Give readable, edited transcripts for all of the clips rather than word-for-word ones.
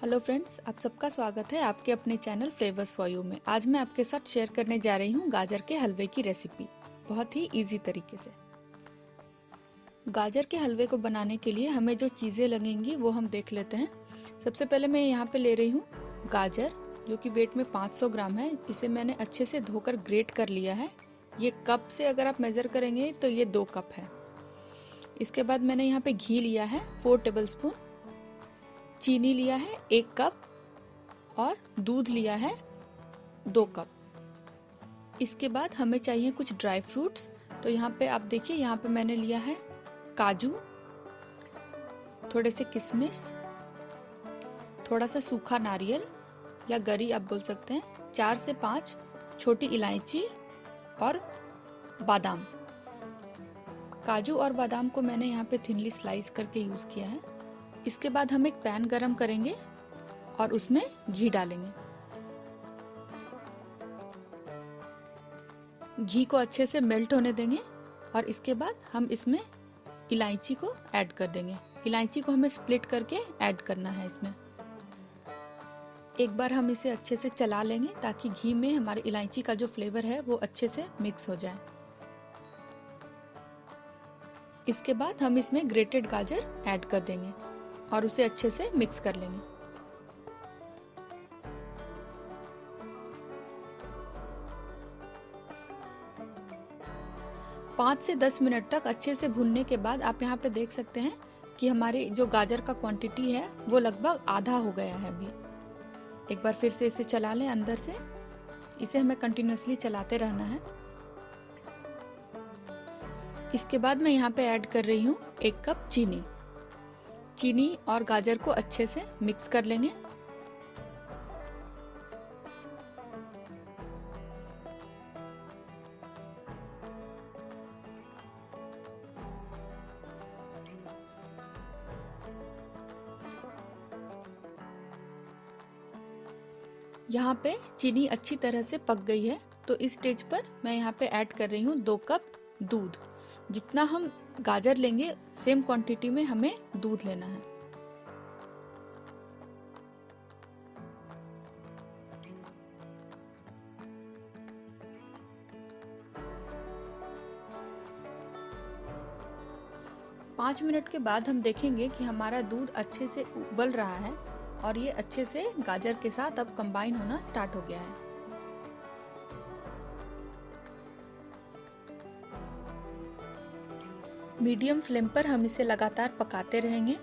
Hello friends, आप सबका स्वागत है आपके अपने चैनल फ्लेवर्स फॉर यू में। आज मैं आपके साथ शेयर करने जा रही हूँ गाजर के हलवे की रेसिपी, बहुत ही इजी तरीके से। गाजर के हलवे को बनाने के लिए हमें जो चीज़ें लगेंगी वो हम देख लेते हैं। सबसे पहले मैं यहाँ पे ले रही हूँ गाजर, जो कि वेट में 500 ग्राम है। इसे मैंने अच्छे से धोकर ग्रेट कर लिया है। ये कप से अगर आप मेज़र करेंगे तो ये 2 कप है। इसके बाद मैंने यहाँ पे घी लिया है 4 टेबल स्पून, चीनी लिया है 1 कप और दूध लिया है 2 कप। इसके बाद हमें चाहिए कुछ ड्राई फ्रूट्स। तो यहाँ पे आप देखिए, यहाँ पे मैंने लिया है काजू, थोड़े से किशमिश, थोड़ा सा सूखा नारियल या गरी आप बोल सकते हैं, 4 से 5 छोटी इलायची और बादाम। काजू और बादाम को मैंने यहाँ पे थिनली स्लाइस करके यूज किया है। इसके बाद हम एक पैन गरम करेंगे और उसमें घी डालेंगे। घी को अच्छे से मेल्ट होने देंगे और इसके बाद हम इसमें इलायची को ऐड कर देंगे। इलायची को हमें स्प्लिट करके ऐड करना है इसमें। एक बार हम इसे अच्छे से चला लेंगे ताकि घी में हमारी इलायची का जो फ्लेवर है वो अच्छे से मिक्स हो जाए। इसके बाद हम इसमें ग्रेटेड गाजर ऐड कर देंगे और उसे अच्छे से मिक्स कर लेंगे। 5 से 10 मिनट तक अच्छे से भूनने के बाद आप यहाँ पे देख सकते हैं कि हमारी जो गाजर का क्वांटिटी है वो लगभग आधा हो गया है अभी। एक बार फिर से इसे चला लें अंदर से। इसे हमें कंटिन्यूअसली चलाते रहना है। इसके बाद मैं यहाँ पे ऐड कर रही हूँ 1 कप चीनी। चीनी और गाजर को अच्छे से मिक्स कर लेंगे। यहाँ पे चीनी अच्छी तरह से पक गई है, तो इस स्टेज पर मैं यहाँ पे ऐड कर रही हूँ 2 कप दूध। जितना हम गाजर लेंगे सेम क्वांटिटी में हमें दूध लेना है। पाँच मिनट के बाद हम देखेंगे कि हमारा दूध अच्छे से उबल रहा है और ये अच्छे से गाजर के साथ अब कंबाइन होना स्टार्ट हो गया है। मीडियम फ्लेम पर हम इसे लगातार पकाते रहेंगे।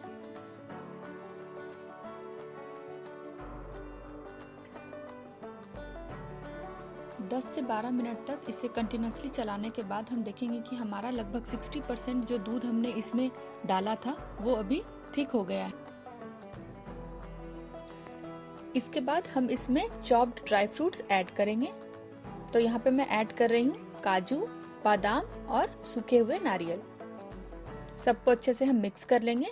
दस से 12 मिनट तक इसे कंटिन्यूअसली चलाने के बाद हम देखेंगे कि हमारा लगभग 60% जो दूध हमने इसमें डाला था वो अभी थिक हो गया है। इसके बाद हम इसमें चॉप्ड ड्राई फ्रूट्स ऐड करेंगे। तो यहाँ पे मैं ऐड कर रही हूँ काजू, बादाम और सूखे हुए नारियल। सबको अच्छे से हम मिक्स कर लेंगे।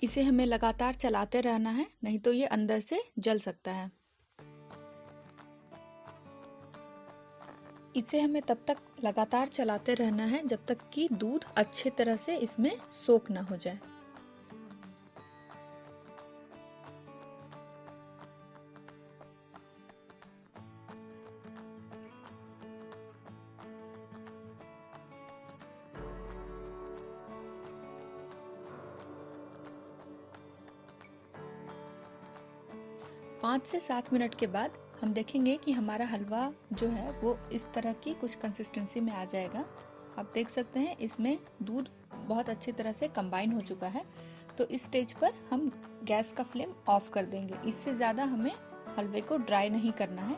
इसे हमें लगातार चलाते रहना है, नहीं तो ये अंदर से जल सकता है। इसे हमें तब तक लगातार चलाते रहना है जब तक कि दूध अच्छे तरह से इसमें सोक ना हो जाए। पाँच से 7 मिनट के बाद हम देखेंगे कि हमारा हलवा जो है वो इस तरह की कुछ कंसिस्टेंसी में आ जाएगा। आप देख सकते हैं इसमें दूध बहुत अच्छी तरह से कंबाइन हो चुका है। तो इस स्टेज पर हम गैस का फ्लेम ऑफ कर देंगे। इससे ज़्यादा हमें हलवे को ड्राई नहीं करना है।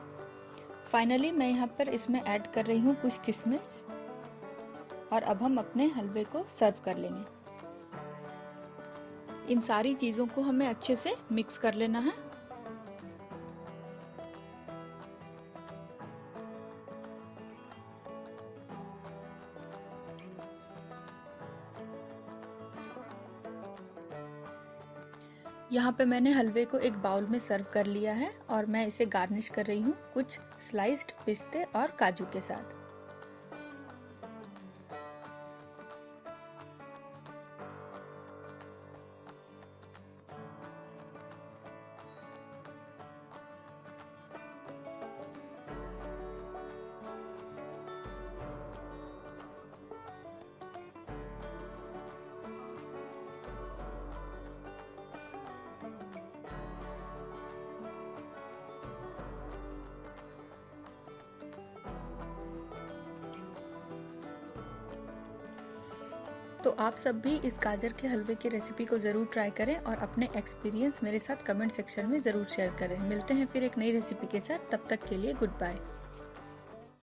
फाइनली मैं यहाँ पर इसमें ऐड कर रही हूँ कुछ किशमिश और अब हम अपने हलवे को सर्व कर लेंगे। इन सारी चीज़ों को हमें अच्छे से मिक्स कर लेना है। यहाँ पे मैंने हलवे को एक बाउल में सर्व कर लिया है और मैं इसे गार्निश कर रही हूँ कुछ स्लाइस्ड पिस्ते और काजू के साथ। तो आप सब भी इस गाजर के हलवे की रेसिपी को ज़रूर ट्राई करें और अपने एक्सपीरियंस मेरे साथ कमेंट सेक्शन में ज़रूर शेयर करें। मिलते हैं फिर एक नई रेसिपी के साथ, तब तक के लिए गुड बाय।